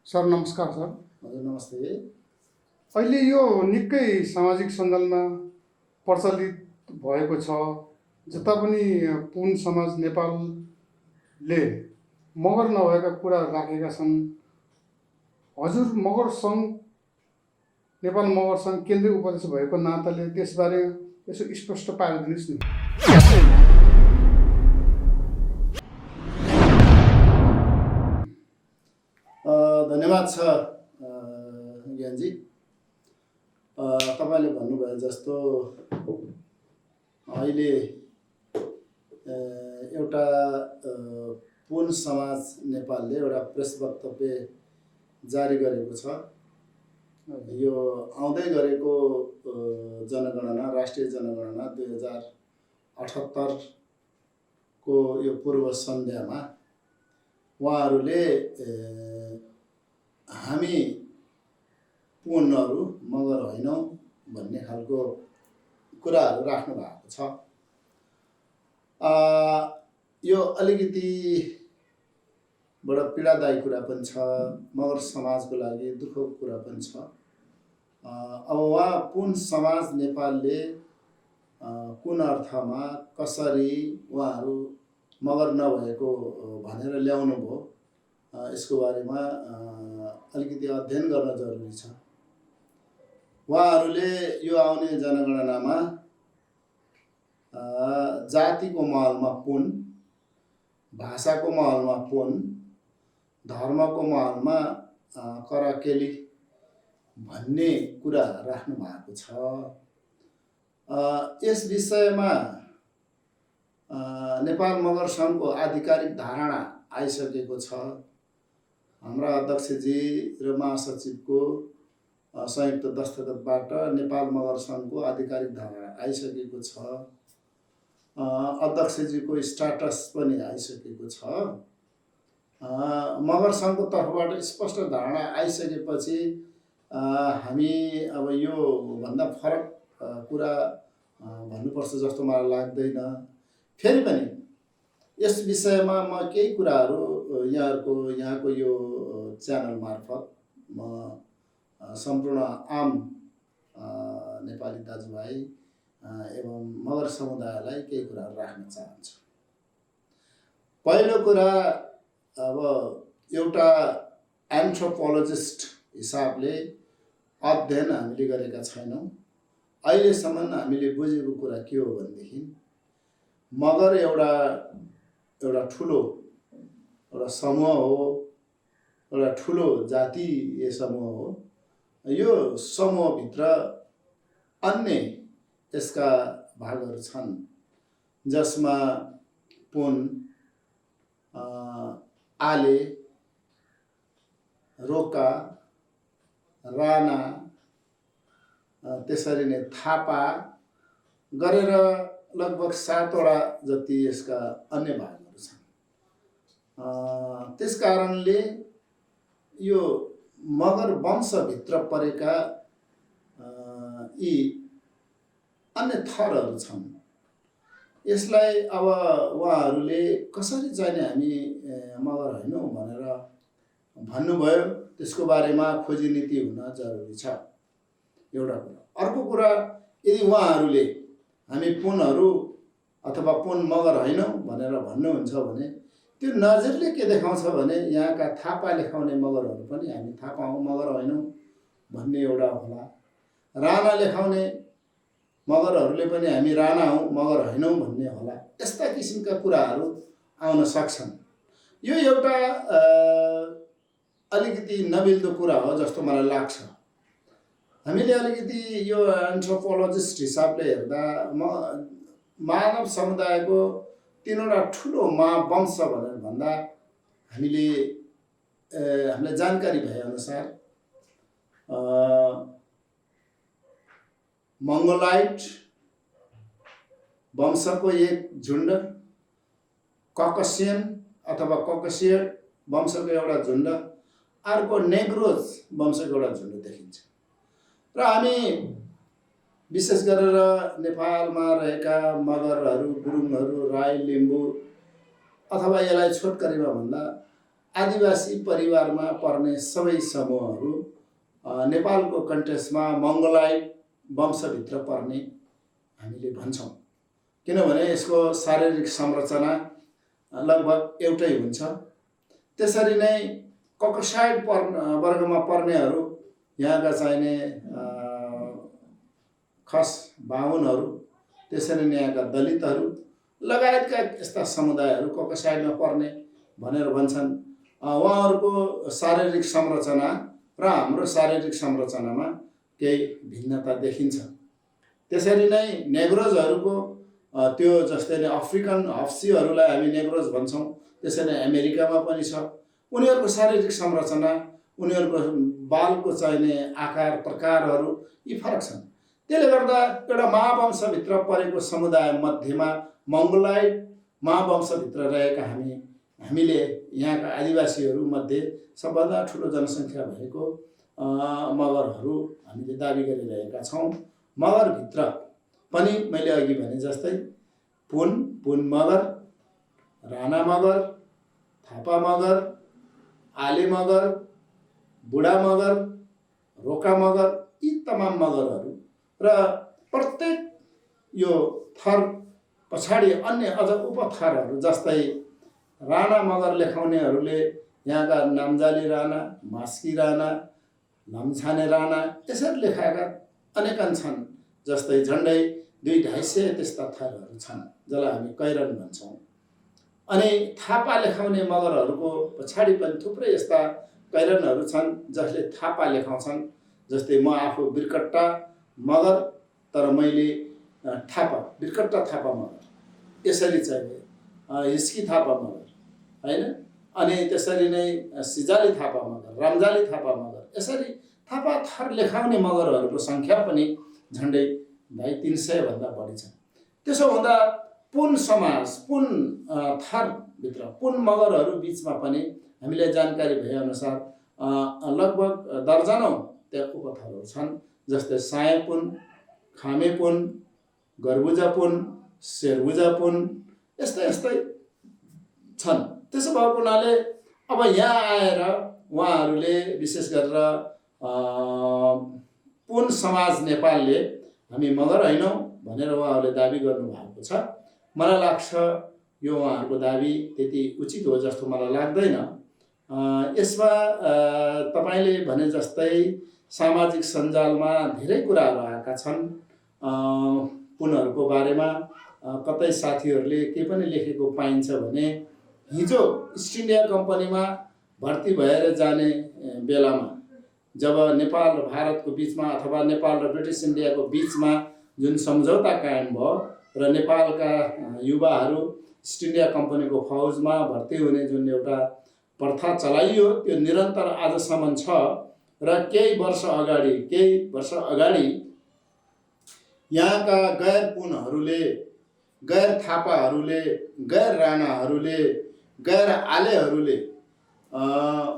Sir नमस्कार sir. हजुर नमस्ते। अहिले यो निकै सामाजिक सञ्जालमा प्रचलित भएको छ, जता पनि पुन समाज नेपालले मगर नभएका कुरा राखेका छन्। हजुर मगर सङ्घ नेपाल मगर सङ्घ केन्द्रीय उपाध्यक्ष भएको नाताले त्यसबारे यसो स्पष्ट पारिदिनुहोस् नि। धन्यवाद छ ज्ञानजी। तपाईँले भन्नुभयो जस्तो अहिले एउटा पुन समाज नेपालले एउटा प्रेस वक्तव्य जारी गरेको छ। यो आउँदै गरेको जनगणना राष्ट्रिय जनगणना 2078 को यो पूर्व सन्ध्यामा उहाँहरूले हामी पुनहरू मगर होइनौँ भन्ने खालको कुराहरू राख्नु भएको छ। यो अलिकति बडो पीडादायी कुरा पनि छ, मगर समाजको लागि दुःखको कुरा पनि छ। अब उहाँ पुन समाज नेपालले कुन अर्थमा कसरी उहाँहरू मगर नभएको भनेर ल्याउनु भयो, यसको बारेमा अलिकति अध्ययन गर्न जरुरी छ। उहाँहरूले यो आउने जनगणनामा जातिको महलमा पुन, भाषाको महलमा पुन, धर्मको महलमा कराकेली भन्ने कुरा राख्नु भएको छ। यस विषयमा नेपाल मगर सङ्घको आधिकारिक धारणा आइसकेको छ। हाम्रा अध्यक्षजी र महासचिवको संयुक्त दस्तखतबाट नेपाल मगर सङ्घको आधिकारिक धारणा आइसकेको छ। अध्यक्षजीको स्ट्याटस पनि आइसकेको छ। मगर सङ्घको तर्फबाट स्पष्ट धारणा आइसकेपछि हामी अब यो भन्दा फरक कुरा भन्नुपर्छ जस्तो मलाई लाग्दैन। फेरि पनि यस विषयमा म केही कुराहरू यहाँको यो च्यानल मार्फत म सम्पूर्ण आम नेपाली दाजुभाइ एवं मगर समुदायलाई केही कुराहरू राख्न चाहन्छु। पहिलो कुरा, अब एउटा एन्थ्रोपोलोजिस्ट हिसाबले अध्ययन हामीले गरेका छैनौँ। अहिलेसम्म हामीले बुझेको कुरा के हो भनेदेखि मगर एउटा ठुलो एउटा समूह हो, एउटा ठुलो जातीय समूह हो। यो समूहभित्र अन्य यसका भागहरू छन्, जसमा पुन, आले, रोका, राणा, त्यसरी नै थापा गरेर लगभग 7वटा जति यसका अन्य भागहरू छन्। त्यस कारणले यो मगर वंशभित्र परेका यी अन्य थरहरू छन्। यसलाई अब उहाँहरूले कसरी चाहिँ हामी मगर होइनौँ भनेर भन्नुभयो, त्यसको बारेमा खोजी नीति हुन जरुरी छ, एउटा कुरा। अर्को कुरा, यदि उहाँहरूले हामी पुनहरू अथवा पुन मगर होइनौँ भनेर भन्नुहुन्छ भने त्यो नजिरले के देखाउँछ भने यहाँका थापा लेखाउने मगरहरू पनि हामी थापा हौँ, मगर होइनौँ भन्ने एउटा होला। राणा लेखाउने मगरहरूले पनि हामी राणा हौँ, मगर होइनौँ भन्ने होला। यस्ता किसिमका कुराहरू आउन सक्छन्। यो एउटा अलिकति नमिल्दो कुरा हो जस्तो मलाई लाग्छ। हामीले अलिकति यो एन्थ्रोपोलोजिस्ट हिसाबले हेर्दा मानव समुदायको 3वटा ठुलो महावंश भनेर भन्दा हामीलाई जानकारी भएअनुसार मङ्गोलाइट वंशको एक झुन्ड, ककसियन अथवा ककसियन वंशको एउटा झुन्ड, अर्को नेग्रोज वंशको एउटा झुन्ड देखिन्छ। र हामी विशेष गरेर नेपालमा रहेका मगरहरू, गुरुङहरू, राई, लिम्बू अथवा यसलाई छोटकरीमा भन्दा आदिवासी परिवारमा पर्ने सबै समूहहरू नेपालको कन्टेक्स्टमा मङ्गोलाइड वंशभित्र पर्ने हामीले भन्छौँ। किनभने यसको शारीरिक संरचना लगभग एउटै हुन्छ। त्यसरी नै ककसाइड वर्गमा पर्नेहरू यहाँका चाहिने खस बाहुनहरू, त्यसरी नै यहाँका दलितहरू लगायतका यस्ता समुदायहरू ककसाइडमा पर्ने भनेर भन्छन्। उहाँहरूको शारीरिक संरचना र हाम्रो शारीरिक संरचनामा केही भिन्नता देखिन्छ। त्यसरी नै नेग्रोजहरूको त्यो जस्तै नै अफ्रिकन हफ्सीहरूलाई हामी नेग्रोज भन्छौँ, त्यसरी नै अमेरिकामा पनि छ। उनीहरूको शारीरिक संरचना, उनीहरूको बालको चाहिने आकार प्रकारहरू यी फरक छन्। त्यसले गर्दा एउटा महावंशभित्र परेको समुदाय मध्येमा मङ्गोलाइड महावंशभित्र रहेका हामीले यहाँका आदिवासीहरूमध्ये सबभन्दा ठुलो जनसङ्ख्या भएको मगरहरू हामीले दाबी गरिरहेका छौँ। मगरभित्र पनि मैले अघि भने जस्तै पुन मगर, राणा मगर, थापा मगर, आले मगर, बुढा मगर, रोका मगर, यी तमाम मगरहरू र प्रत्येक यो थर पछाडि अन्य अझ उपथरहरू जस्तै राणा मगर लेखाउनेहरूले यहाँका नाम्जाली राणा, मास्की राणा, लाम्छाने राणा यसरी लेखाएका अनेकन छन्। जस्तै झन्डै 200-250 त्यस्ता थरहरू छन् जसलाई हामी कैरन भन्छौँ। अनि थापा लेखाउने मगरहरूको पछाडि पनि थुप्रै यस्ता कैरनहरू छन् जसले थापा लेखाउँछन्। जस्तै म आफू बिर्कट्टा मगर, तर मैले थापा बिर्कट्टा थापा मगर यसरी चाहिँ हिस्की थापा मगर होइन, अनि त्यसरी नै सिजाली थापा मगर, राम्जाली थापा मगर, यसरी थापा थर लेखाउने मगरहरूको सङ्ख्या पनि झन्डै 250-300 भन्दा बढी छ। त्यसो हुँदा पुन समाज, पुन थरभित्र पुन मगरहरू बिचमा पनि हामीले जानकारी भएअनुसार लगभग दर्जनौँ त्यहाँ उपथरहरू छन्। जस्तै साय पुन, खामे पुन, गर्बुजा पुन, शेरबुजा पुन यस्तै छन्। त्यसो भएको हुनाले अब यहाँ आएर उहाँहरूले विशेष गरेर पुन समाज नेपालले हामी मगर होइनौँ भनेर उहाँहरूले दाबी गर्नुभएको छ। मलाई लाग्छ यो उहाँहरूको दाबी त्यति उचित हो जस्तो मलाई लाग्दैन। यसमा तपाईँले भने जस्तै सामाजिक सञ्जालमा धेरै कुराहरू आएका छन् पुनहरूको बारेमा। कतै साथीहरूले के पनि लेखेको पाइन्छ भने हिजो इस्ट इन्डिया कम्पनीमा भर्ती भएर जाने बेलामा जब नेपाल र भारतको बिचमा अथवा नेपाल र ब्रिटिस इन्डियाको बिचमा जुन सम्झौता कायम भयो र नेपालका युवाहरू इस्ट इन्डिया कम्पनीको फौजमा भर्ती हुने जुन एउटा प्रथा चलाइयो त्यो निरन्तर आजसम्म छ। र केही वर्ष अगाडि यहाँका गैर पुनहरूले, गैर थापाहरूले, गैर राणाहरूले, गैर आलेहरूले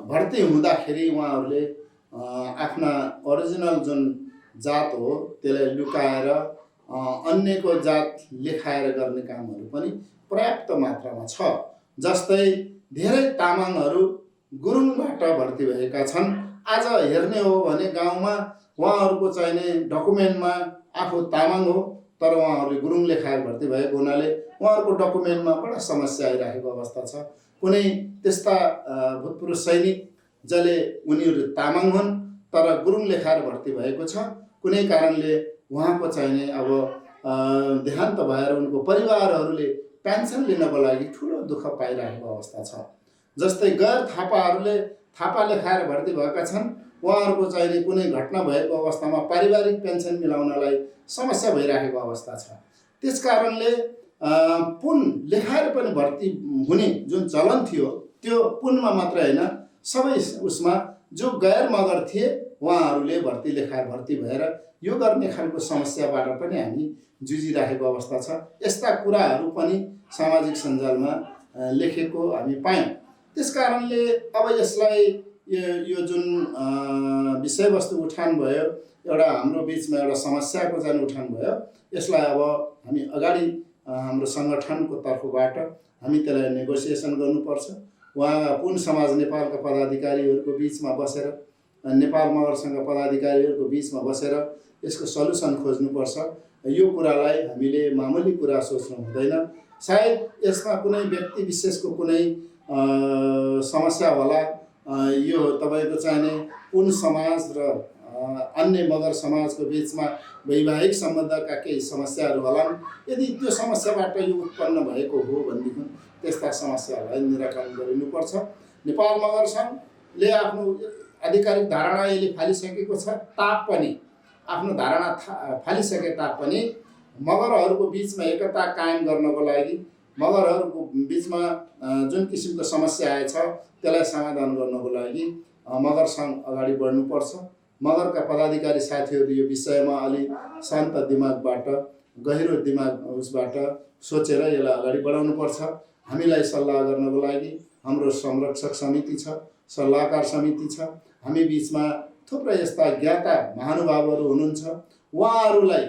भर्ती हुँदाखेरि उहाँहरूले आफ्ना ओरिजिनल जुन जात हो त्यसलाई लुकाएर अन्यको जात लेखाएर गर्ने कामहरू पनि पर्याप्त मात्रामा छ। जस्तै धेरै तामाङहरू गुरुङबाट भर्ती भएका छन्। आज हेर्ने हो भने गाउँमा उहाँहरूको चाहिने डकुमेन्टमा आफू तामाङ हो तर उहाँहरूले गुरुङ लेखाएर भर्ती भएको हुनाले उहाँहरूको डकुमेन्टमा बडा समस्या आइरहेको अवस्था छ। कुनै त्यस्ता भूतपूर्व सैनिक जसले उनीहरू तामाङ हुन् तर गुरुङ लेखाएर भर्ती भएको छ, कुनै कारणले उहाँको चाहिने अब देहान्त भएर उनको परिवारहरूले पेन्सन लिनको लागि ठुलो दुःख पाइरहेको अवस्था छ। जस्तै गैर थापाहरूले थापा लेखाएर भर्ती भएका छन्, उहाँहरूको चाहिने कुनै घटना भएको अवस्थामा पारिवारिक पेन्सन मिलाउनलाई समस्या भइरहेको अवस्था छ। त्यस कारणले पुन लेखाएर पनि भर्ती हुने जुन चलन थियो त्यो पुनमा मात्रै होइन सबै उसमा जो गैर मगर थिए उहाँहरूले भर्ती लेखाएर भर्ती भएर यो गर्ने खालको समस्याबाट पनि हामी जुझिरहेको अवस्था छ। यस्ता कुराहरू पनि सामाजिक सञ्जालमा लेखेको हामी पायौँ। त्यस कारणले अब यसलाई यो जुन विषयवस्तु उठान भयो, एउटा हाम्रो बिचमा एउटा समस्याको जान उठान भयो, यसलाई अब हामी अगाडि हाम्रो सङ्गठनको तर्फबाट हामी त्यसलाई नेगोसिएसन गर्नुपर्छ। उहाँ पुन समाज नेपालका पदाधिकारीहरूको बिचमा बसेर नेपाल मगर सङ्घ पदाधिकारीहरूको बिचमा बसेर यसको सल्युसन खोज्नुपर्छ। यो कुरालाई हामीले मामुली कुरा सोच्नु हुँदैन। सायद यसमा कुनै व्यक्ति विशेषको कुनै समस्या होला। यो तपाईँको चाहिने पुन समाज र अन्य मगर समाजको बिचमा वैवाहिक सम्बन्धका केही समस्याहरू होलान्। यदि त्यो समस्याबाट यो उत्पन्न भएको हो भनेदेखि त्यस्ता समस्याहरूलाई निराकरण गरिनुपर्छ। नेपाल मगर सङ्घले आफ्नो आधिकारिक धारणा यसले फालिसकेको छ तापनि, आफ्नो धारणा फालिसके तापनि मगरहरूको बिचमा एकता कायम गर्नको लागि, मगरहरूको बिचमा जुन किसिमको समस्या आएछ त्यसलाई समाधान गर्नको लागि मगर सङ्घ अगाडि बढ्नुपर्छ। मगरका पदाधिकारी साथीहरू यो विषयमा अलि शान्त दिमागबाट, गहिरो दिमाग उसबाट सोचेर यसलाई अगाडि बढाउनुपर्छ। हामीलाई सल्लाह गर्नको लागि हाम्रो संरक्षक समिति छ, सल्लाहकार समिति छ। हामी बिचमा थुप्रै यस्ता ज्ञाता महानुभावहरू हुनुहुन्छ। उहाँहरूलाई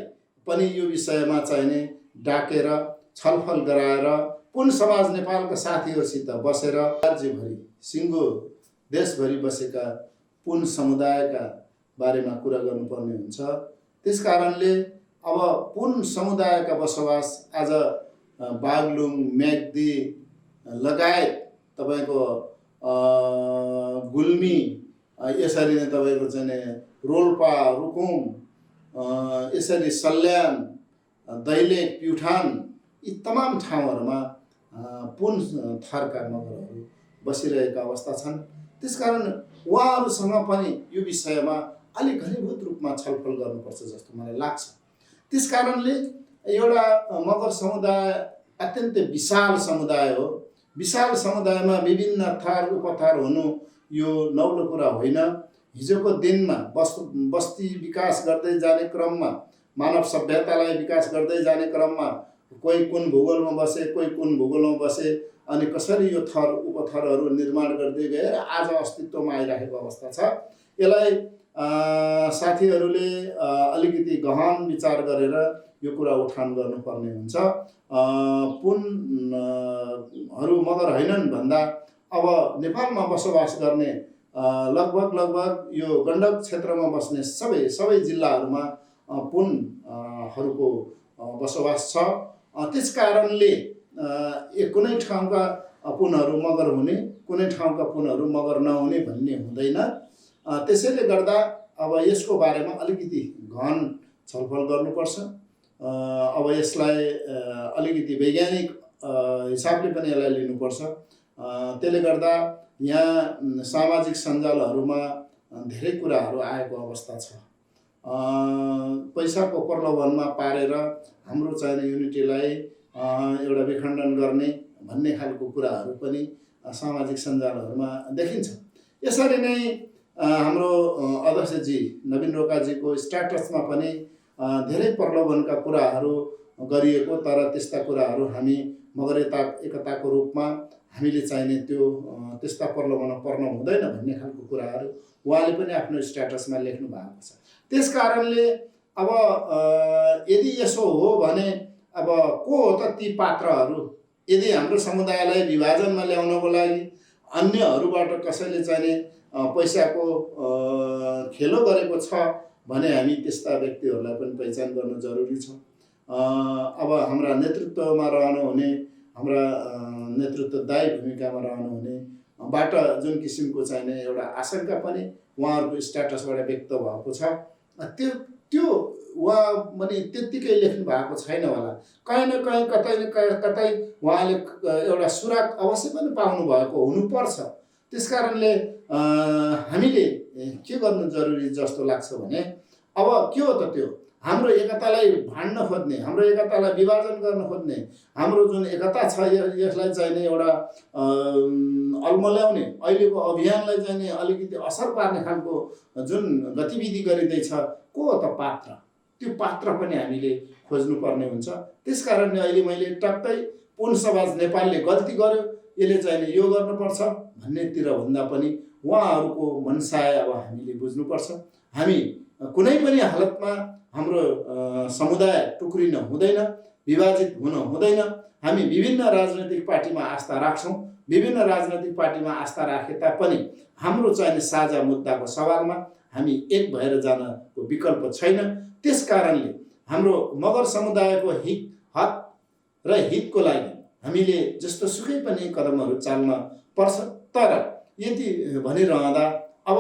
पनि यो विषयमा चाहिने डाकेर छलफल गराएर पुन समाज नेपालका साथीहरूसित बसेर राज्यभरि सिङ्गो देशभरि बसेका पुन समुदायका बारेमा कुरा गर्नुपर्ने हुन्छ। त्यस कारणले अब पुन समुदायका बसोबास आज बागलुङ, मेग्दी लगायत तपाईँको गुल्मी, यसरी नै तपाईँको चाहिँ रोल्पा, रुकुम, यसरी सल्यान, दैलेख, प्युठान यी तमाम ठाउँहरूमा पुन थरका मगरहरू बसिरहेका अवस्था छन्। त्यसकारण उहाँहरूसँग पनि यो विषयमा अलिक घनीभूत रूपमा छलफल गर्नुपर्छ जस्तो मलाई लाग्छ। त्यसकारणले एउटा मगर समुदाय अत्यन्तै विशाल समुदाय हो। विशाल समुदायमा विभिन्न थर उपथर हुनु यो नौलो कुरा होइन। हिजोको दिनमा बस्ती विकास गर्दै जाने क्रममा, मानव सभ्यतालाई विकास गर्दै जाने क्रममा कोही कुन भूगोलमा बसे, कोही कुन भूगोलमा बसे, अनि कसरी यो थर उपथरहरू निर्माण गर्दै गए र आज अस्तित्वमा आइरहेको अवस्था छ। यसलाई साथीहरूले अलिकति गहन विचार गरेर यो कुरा उठान गर्नुपर्ने हुन्छ। पुनहरू मगर होइनन् भन्दा अब नेपालमा बसोबास गर्ने लगभग यो गण्डक क्षेत्रमा बस्ने सबै जिल्लाहरूमा पुनहरूको बसोबास छ। त्यस कारणले कुनै ठाउँका पुनहरू मगर हुने, कुनै ठाउँका पुनहरू मगर नहुने भन्ने हुँदैन। त्यसैले गर्दा अब यसको बारेमा अलिकति गहन छलफल गर्नुपर्छ। अब यसलाई अलिकति वैज्ञानिक हिसाबले पनि यसलाई लिनुपर्छ। त्यसले गर्दा यहाँ सामाजिक सञ्जालहरूमा धेरै कुराहरू आएको अवस्था छ। पैसाको प्रलोभनमा पारेर हाम्रो चाहिने युनिटीलाई एउटा विखण्डन गर्ने भन्ने खालको कुराहरू पनि सामाजिक सञ्जालहरूमा देखिन्छ। यसरी नै हाम्रो अध्यक्षजी नवीन रोकाजीको स्ट्याटसमा पनि धेरै प्रलोभनका कुराहरू गरिएको, तर त्यस्ता कुराहरू हामी एकताको रूपमा हामीले चाहिने त्यो त्यस्ता प्रलोभनमा पर्न हुँदैन भन्ने खालको कुराहरू उहाँले पनि आफ्नो स्ट्याटसमा लेख्नु भएको छ। त्यस कारणले अब यदि यसो हो भने अब को हो त ती पात्रहरू? यदि हाम्रो समुदायलाई विभाजनमा ल्याउनको लागि अन्यहरूबाट कसैले चाहिने पैसाको खेलो गरेको छ भने हामी त्यस्ता व्यक्तिहरूलाई पनि पहिचान गर्न जरुरी छ। अब हाम्रा नेतृत्वमा रहनुहुने, हाम्रा नेतृत्वदायी भूमिकामा रहनुहुने बाट जुन किसिमको चाहिने एउटा आशंका पनि उहाँहरूको स्ट्याटसबाट व्यक्त भएको छ, त्यो उहाँ पनि त्यत्तिकै लेख्नु भएको छैन होला। कहीँ न कहीँ कतै न कतै उहाँले एउटा सुराग अवश्य पनि पाउनु भएको हुनुपर्छ। त्यसकारणले हामीले के गर्नु जरुरी जस्तो लाग्छ भने अब के हो त त्यो हाम्रो एकतालाई भाड्न खोज्ने, हाम्रो एकतालाई विभाजन गर्न खोज्ने, हाम्रो जुन एकता छ यसलाई चाहिने एउटा अल्मल्याउने, अहिलेको अभियानलाई चाहिने अलिकति असर पार्ने खालको जुन गतिविधि गरिँदैछ, को हो त पात्र? त्यो पात्र पनि हामीले खोज्नुपर्ने हुन्छ। त्यस कारणले अहिले मैले टक्कै पुन समाज नेपालले गल्ती गर्यो, यसले चाहिने यो गर्नुपर्छ भन्नेतिर भन्दा पनि उहाँहरूको मनसाय अब हामीले बुझ्नुपर्छ। हामी कुनै पनि हालतमा हाम्रो समुदाय टुक्रिन हुँदैन। विभाजित हुन हुँदैन। हामी विभिन्न राजनैतिक पार्टीमा आस्था राख्छौँ, विभिन्न राजनैतिक पार्टीमा आस्था राखे तापनि हाम्रो चाहिने साझा मुद्दाको सवालमा हामी एक भएर जानको विकल्प छैन। त्यस कारणले हाम्रो मगर समुदायको हक र हितको लागि हामीले जस्तो सुकै पनि कदमहरू चाल्न पर्छ। तर यति भनिरहँदा अब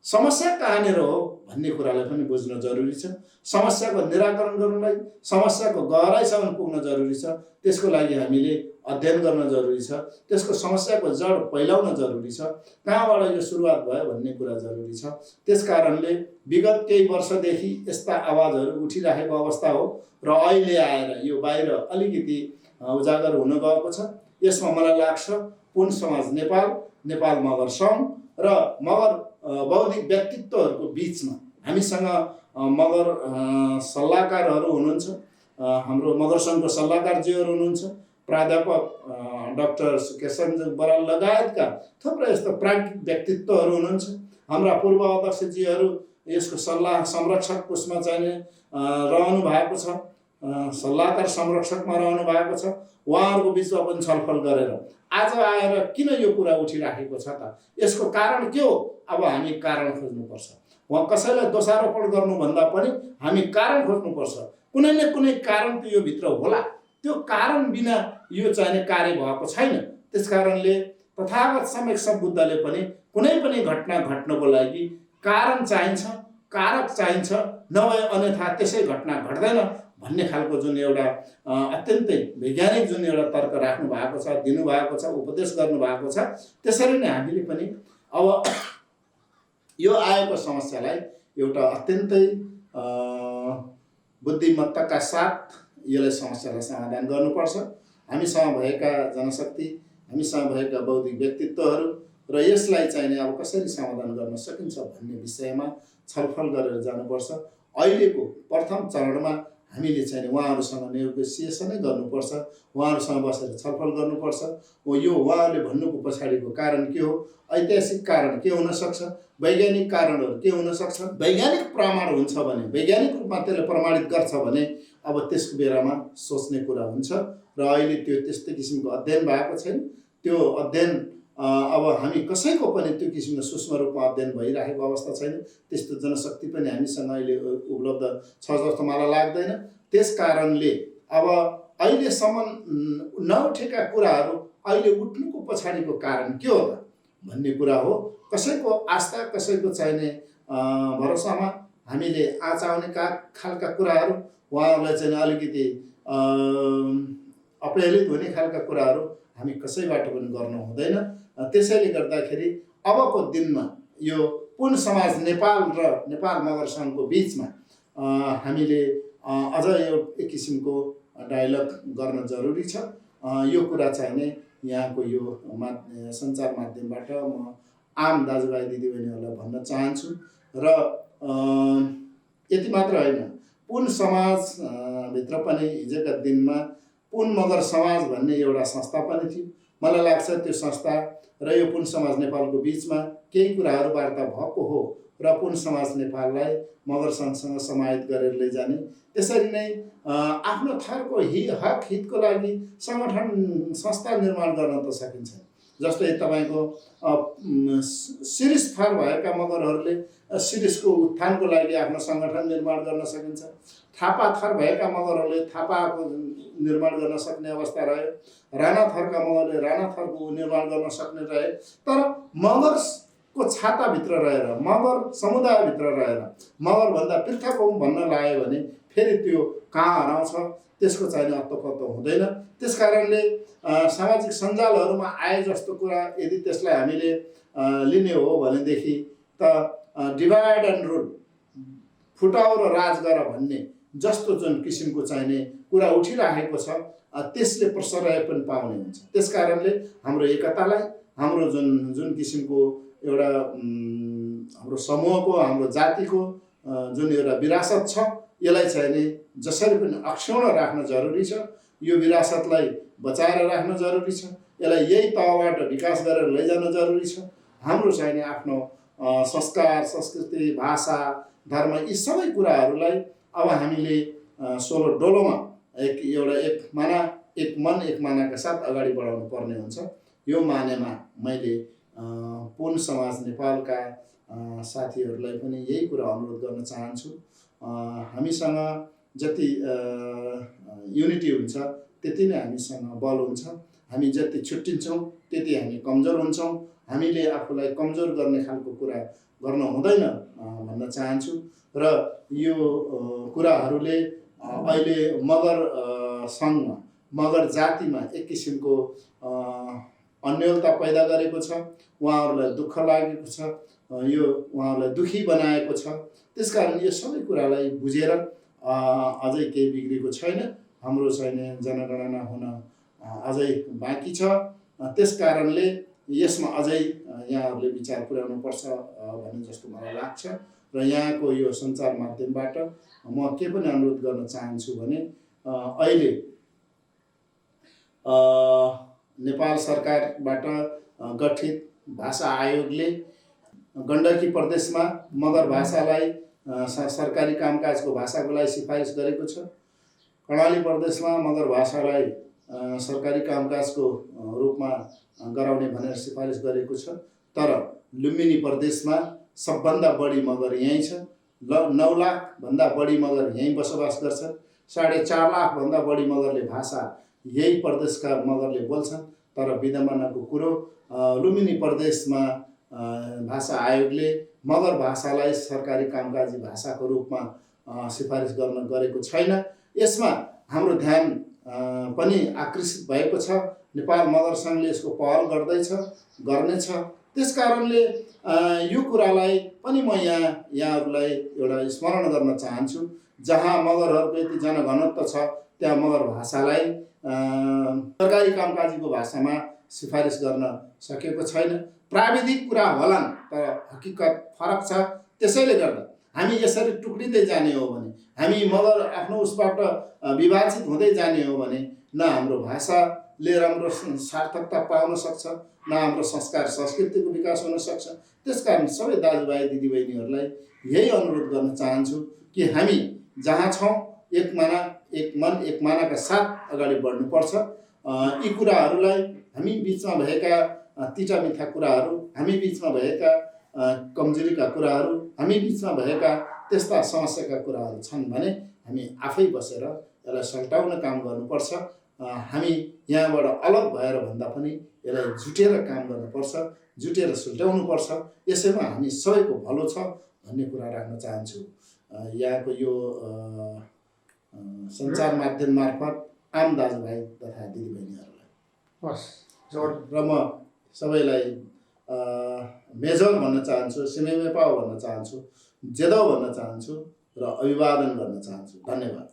समस्या कहाँनिर हो भन्ने कुरालाई पनि बुझ्न जरुरी छ। समस्याको निराकरण गर्नलाई, समस्याको गहराइसम्म पुग्न जरुरी छ। त्यसको लागि हामीले अध्ययन गर्न जरुरी छ। त्यसको समस्याको जड पहिलाउन जरुरी छ। कहाँबाट यो सुरुवात भयो भन्ने कुरा जरुरी छ। त्यस कारणले विगत केही वर्षदेखि यस्ता आवाजहरू उठिरहेको अवस्था हो र अहिले आएर यो बाहिर अलिकति उजागर हुन गएको छ। यसमा मलाई लाग्छ पुन समाज नेपाल, नेपाल मगर सङ्घ र मगर बौद्धिक व्यक्तित्वहरूको बिचमा हामीसँग मगर सल्लाहकारहरू हुनुहुन्छ। हाम्रो मगर सङ्घको सल्लाहकारजीहरू हुनुहुन्छ, प्राध्यापक डाक्टर केशवचन्द्र बराल लगायतका थुप्रै यस्ता प्राज्ञिक व्यक्तित्वहरू हुनुहुन्छ। हाम्रा पूर्व अध्यक्षजीहरू यसको सल्लाह संरक्षक उसमा चाहिँ रहनु भएको छ, सल्लाहकार संरक्षकमा रहनु भएको छ। उहाँहरूको बिचमा पनि छलफल गरेर आज आएर किन यो कुरा उठिराखेको छ त, यसको कारण के हो? अब हामी कारण खोज्नुपर्छ। उहाँ कसैलाई दोषारोपण गर्नुभन्दा पनि हामी कारण खोज्नुपर्छ। कुनै न कुनै कारण त यो भित्र होला। त्यो कारण बिना यो चाहिने कार्य भएको छैन। त्यस कारणले तथागत समीक्षक बुद्धले पनि कुनै पनि घटना घट्नको लागि कारण चाहिन्छ, कारक चाहिन्छ, नभए अन्यथा त्यसै घटना घट्दैन भन्ने खालको जुन एउटा अत्यन्तै वैज्ञानिक जुन एउटा तर्क राख्नु भएको छ, दिनुभएको छ, उपदेश गर्नुभएको छ, त्यसरी नै हामीले पनि अब यो आएको समस्यालाई एउटा अत्यन्तै बुद्धिमत्ताका साथ यसलाई समस्यालाई समाधान गर्नुपर्छ। हामीसँग भएका जनशक्ति, हामीसँग भएका बौद्धिक व्यक्तित्वहरू र यसलाई चाहिने अब कसरी समाधान गर्न सकिन्छ भन्ने विषयमा छलफल गरेर जानुपर्छ। अहिलेको प्रथम चरणमा हामीले चाहिँ उहाँहरूसँग नेगोसिएसनै गर्नुपर्छ, उहाँहरूसँग बसेर छलफल गर्नुपर्छ। यो उहाँहरूले भन्नुको पछाडिको कारण के हो, ऐतिहासिक कारण के हुनसक्छ, वैज्ञानिक कारणहरू के हुनसक्छ, वैज्ञानिक प्रमाण हुन्छ भने, वैज्ञानिक रूपमा त्यसले प्रमाणित गर्छ भने अब त्यसको बेलामा सोच्ने कुरा हुन्छ। र अहिले त्यो त्यस्तै किसिमको अध्ययन भएको छैन। त्यो अध्ययन अब हामी कसैको पनि त्यो किसिमको सूक्ष्म रूपमा अध्ययन भइरहेको अवस्था छैन। त्यस्तो जनशक्ति पनि हामीसँग अहिले उपलब्ध छ जस्तो मलाई लाग्दैन। त्यस कारणले अब अहिलेसम्म नउठेका कुराहरू अहिले उठ्नुको पछाडिको कारण के हो त भन्ने कुरा हो। कसैको आस्था, कसैको चाहिने भरोसामा हामीले आँचाउने खालका कुराहरू, उहाँहरूलाई चाहिँ अलिकति अपहेलित हुने खालका कुराहरू हामी कसैबाट पनि गर्नु हुँदैन। त्यसैले गर्दाखेरि अबको दिनमा यो पुन समाज नेपाल र नेपाल मगर सङ्घको बिचमा हामीले अझ एक किसिमको डायलग गर्न जरुरी छ। यो कुरा चाहिने यहाँको यो सञ्चार माध्यमबाट म आम दाजुभाइ दिदीबहिनीहरूलाई भन्न चाहन्छु। र यति मात्र होइन, पुन समाज भित्र पनि हिजोका दिनमा पुन मगर समाज भन्ने एउटा संस्था पनि थियो। मलाई लाग्छ त्यो संस्था र यो पुन समाज नेपालको बिचमा केही कुराहरू वार्ता भएको हो र पुन समाज नेपाललाई मगर सङ्घसँग समाहित गरेर लैजाने, त्यसरी नै आफ्नो थरको हक हितको लागि सङ्गठन संस्था निर्माण गर्न त सकिन्छ। जस्तै तपाईँको शिरीष थर भएका मगरहरूले शिरीषको उत्थानको लागि आफ्नो सङ्गठन निर्माण गर्न सकिन्छ। थापा थर भएका मगरहरूले थापाको निर्माण गर्न सक्ने अवस्था रह्यो। राणा थरका मगरले राणा थरको निर्माण गर्न सक्ने रहे। तर मगरको छाताभित्र रहेर, मगर समुदायभित्र रहेर मगरभन्दा पृथक हौँ भन्न लाग्यो भने फेरि त्यो कहाँ हराउँछ, त्यसको चाहिँ अत्तो हुँदैन। त्यस कारणले सामाजिक सञ्जालहरूमा आए जस्तो कुरा यदि त्यसलाई हामीले लिने हो भनेदेखि त डिभाइड एन्ड रुल, फुटाउ र राज गर भन्ने जस्तो जुन किसिमको चाहिने कुरा उठिरहेको छ त्यसले प्रश्रय पनि पाउने हुन्छ। त्यस कारणले हाम्रो एकतालाई, हाम्रो जुन किसिमको एउटा हाम्रो समूहको, हाम्रो जातिको जुन एउटा विरासत छ यसलाई चाहिने जसरी पनि अक्षुण्ण राख्न जरुरी छ। यो विरासतलाई बचाएर राख्न जरुरी छ। यसलाई यही तहबाट विकास गरेर लैजान जरुरी छ। हाम्रो चाहिने आफ्नो संस्कार, संस्कृति, भाषा, धर्म यी सबै कुराहरूलाई अब हामीले सोलो डोलोमा एक माना एक मन एक मानाका साथ अगाडि बढाउनु पर्ने हुन्छ। यो मानेमा मैले पुन समाज नेपालका साथीहरूलाई पनि यही कुरा अनुरोध गर्न चाहन्छु। हामीसँग जति युनिटी हुन्छ त्यति नै हामीसँग बल हुन्छ। हामी जति छुट्टिन्छौँ त्यति हामी कमजोर हुन्छौँ। हामीले आफूलाई कमजोर गर्ने खालको कुरा गर्न हुँदैन भन्न चाहन्छु। र यो कुराहरूले अहिले मगर सङ्घमा मगर जातिमा एक किसिमको अन्योलता पैदा गरेको छ। उहाँहरूलाई दुःख लागेको छ, यो उहाँहरूलाई दुखी बनाएको छ। त्यसकारण यो सबै कुरालाई बुझेर अझै केही बिग्रेको छैन। हाम्रो चाहिँ जनगणना हुन अझै बाँकी छ। त्यस कारणले यसमा अझै यहाँहरूले विचार पुर्याउनुपर्छ भन्ने जस्तो मलाई लाग्छ। र यहाँको यो सञ्चार माध्यमबाट म के पनि अनुरोध गर्न चाहन्छु भने अहिले नेपाल सरकारबाट गठित भाषा आयोगले गण्डकी प्रदेशमा मगर भाषालाई सरकारी कामकाजको भाषाको लागि सिफारिस गरेको छ। कर्णाली प्रदेशमा मगर भाषालाई सरकारी कामकाजको रूपमा गराउने भनेर सिफारिस गरेको छ। तर लुम्बिनी प्रदेशमा सबभन्दा बढी मगर यहीँ छ। 9 लाखभन्दा बढी मगर यहीँ बसोबास गर्छन्। 4.5 लाखभन्दा बढी मगरले भाषा यही प्रदेशका मगरले बोल्छन्। तर विडम्बनाको कुरो लुम्बिनी प्रदेशमा भाषा आयोगले मगर भाषालाई सरकारी कामकाजी भाषाको रूपमा सिफारिस गरेको छैन। यसमा हाम्रो ध्यान पनि आकर्षित भएको छ। नेपाल मगर सङ्घले यसको पहल गर्नेछ। त्यस कारणले यो कुरालाई पनि म यहाँहरूलाई एउटा स्मरण गर्न चाहन्छु। जहाँ मगरहरूको यति जनघनत्व छ त्यहाँ मगर भाषालाई सरकारी कामकाजीको भाषामा सिफारिस गर्न सकेको छैन। प्राविधिक कुरा होलान् तर हकिकत फरक छ। त्यसैले गर्दा हामी यसरी टुक्रिँदै जाने हो भने, हामी मगर आफ्नो उसबाट विभाजित हुँदै जाने हो भने न हाम्रो भाषाले राम्रो सार्थकता पाउन सक्छ, न हाम्रो संस्कार संस्कृतिको विकास हुन सक्छ। त्यसकारण सबै दाजुभाइ दिदीबहिनीहरूलाई यही अनुरोध गर्न चाहन्छु कि हामी जहाँ छौँ एक माना एक मन एक मानाका साथ अगाडि बढ्नुपर्छ। यी कुराहरूलाई हामी बिचमा भएका तिटामिठा कुराहरू, हामी बिचमा भएका कमजोरीका कुराहरू, हामी बिचमा भएका त्यस्ता समस्याका कुराहरू छन् भने हामी आफै बसेर यसलाई सल्टाउन काम गर्नुपर्छ। हामी यहाँबाट अलग भएर भन्दा पनि यसलाई जुटेर काम गर्नुपर्छ, जुटेर सुल्टाउनुपर्छ। यसैमा हामी सबैको भलो छ भन्ने कुरा राख्न चाहन्छु। यहाँको यो सञ्चार माध्यम मार्फत आम दाजुभाइ तथा दिदीबहिनीहरूलाई र म सबैलाई मेजर भन्न चाहन्छु, सिमेमेपाओ भन्न चाहन्छु, जेदौ भन्न चाहन्छु र अभिवादन गर्न चाहन्छु। धन्यवाद।